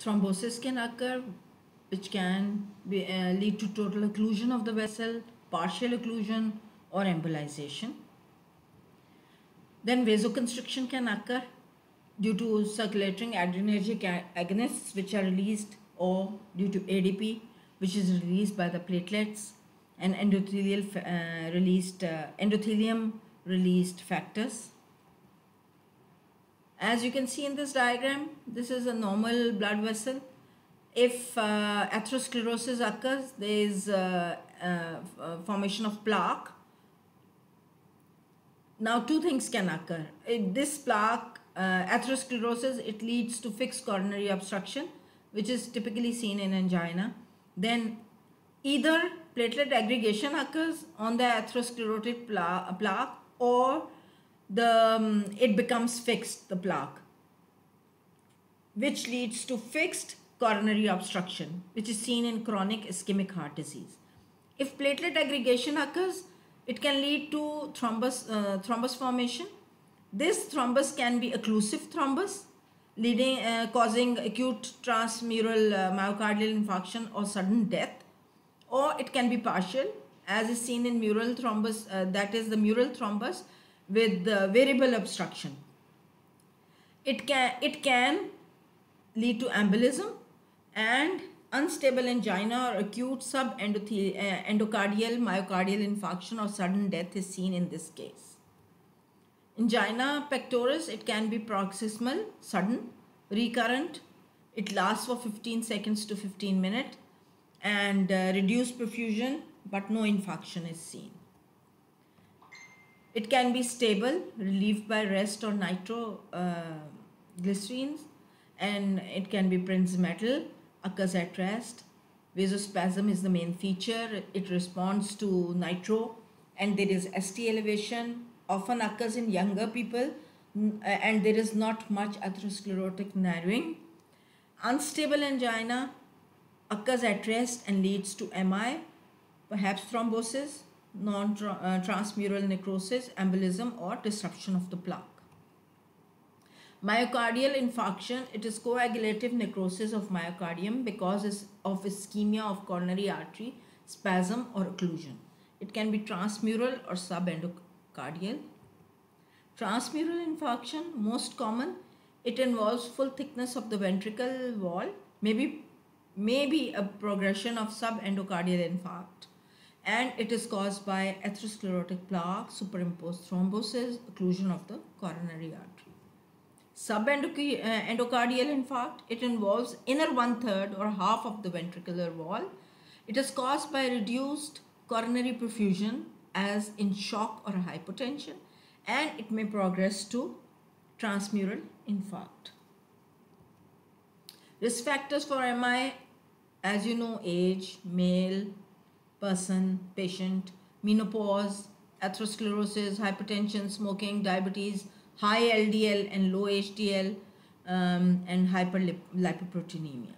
Thrombosis can occur, which can lead to total occlusion of the vessel, partial occlusion, or embolization. Then vasoconstriction can occur due to circulating adrenergic agonists which are released, or due to ADP which is released by the platelets, and endothelium released factors. As you can see in this diagram, this is a normal blood vessel. If atherosclerosis occurs, there is formation of plaque. Now, two things can occur. This plaque, atherosclerosis, it leads to fixed coronary obstruction, which is typically seen in angina. Then either platelet aggregation occurs on the atherosclerotic plaque, or it becomes fixed, the plaque, which leads to fixed coronary obstruction, which is seen in chronic ischemic heart disease. If platelet aggregation occurs, it can lead to thrombus formation. This thrombus can be occlusive thrombus, causing acute transmural myocardial infarction or sudden death, or it can be partial, as is seen in mural thrombus, that is the mural thrombus with variable obstruction. It can lead to embolism, and unstable angina or acute subendocardial myocardial infarction or sudden death is seen in this case. Angina pectoris, it can be paroxysmal, sudden, recurrent. It lasts for 15 seconds to 15 minutes, and reduced perfusion, but no infarction is seen. It can be stable, relieved by rest or nitroglycerines, and it can be prinzmetal, occurs at rest. Vasospasm is the main feature. It responds to nitro, and there is ST elevation, often occurs in younger people, and there is not much atherosclerotic narrowing. Unstable angina occurs at rest and leads to MI, perhaps thrombosis, transmural necrosis, embolism, or disruption of the plaque. Myocardial infarction, it is coagulative necrosis of myocardium because of ischemia of coronary artery, spasm, or occlusion. It can be transmural or subendocardial. Transmural infarction, most common, it involves full thickness of the ventricle wall, maybe a progression of subendocardial infarct, and it is caused by atherosclerotic plaque, superimposed thrombosis, occlusion of the coronary artery. Subendocardial infarct, it involves inner 1/3 or half of the ventricular wall. It is caused by reduced coronary perfusion, as in shock or hypotension, and it may progress to transmural infarct. Risk factors for MI, as you know, age, male, person, patient, menopause, atherosclerosis, hypertension, smoking, diabetes, high LDL and low HDL, and hyperlipoproteinemia.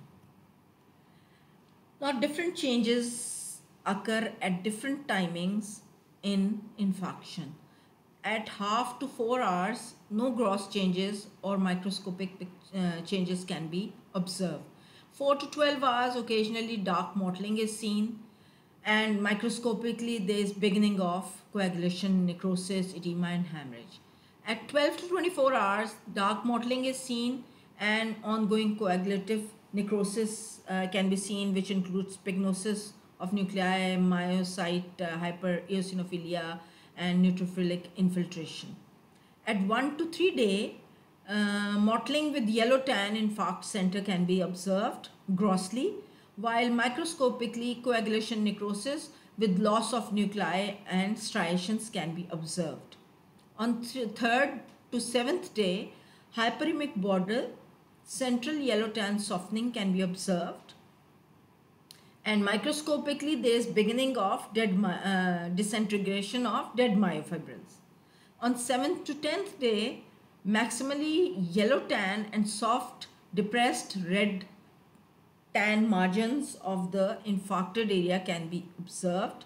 Now, different changes occur at different timings in infarction. At half to 4 hours, no gross changes or microscopic changes can be observed. 4 to 12 hours, occasionally dark mottling is seen, and microscopically there is beginning of coagulation, necrosis, edema, and hemorrhage. At 12 to 24 hours, dark mottling is seen, and ongoing coagulative necrosis can be seen, which includes pygnosis of nuclei, myocyte hypereosinophilia, and neutrophilic infiltration. At 1 to 3 day, mottling with yellow tan infarct center can be observed grossly, while microscopically coagulation necrosis with loss of nuclei and striations can be observed. On 3rd to 7th day, hyperemic border, central yellow tan softening can be observed, and microscopically there is beginning of disintegration of dead myofibrils. On 7th to 10th day, maximally yellow tan and soft depressed red tan margins of the infarcted area can be observed,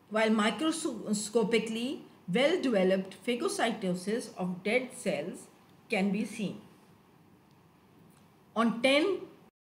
while microscopically well-developed phagocytosis of dead cells can be seen. On 10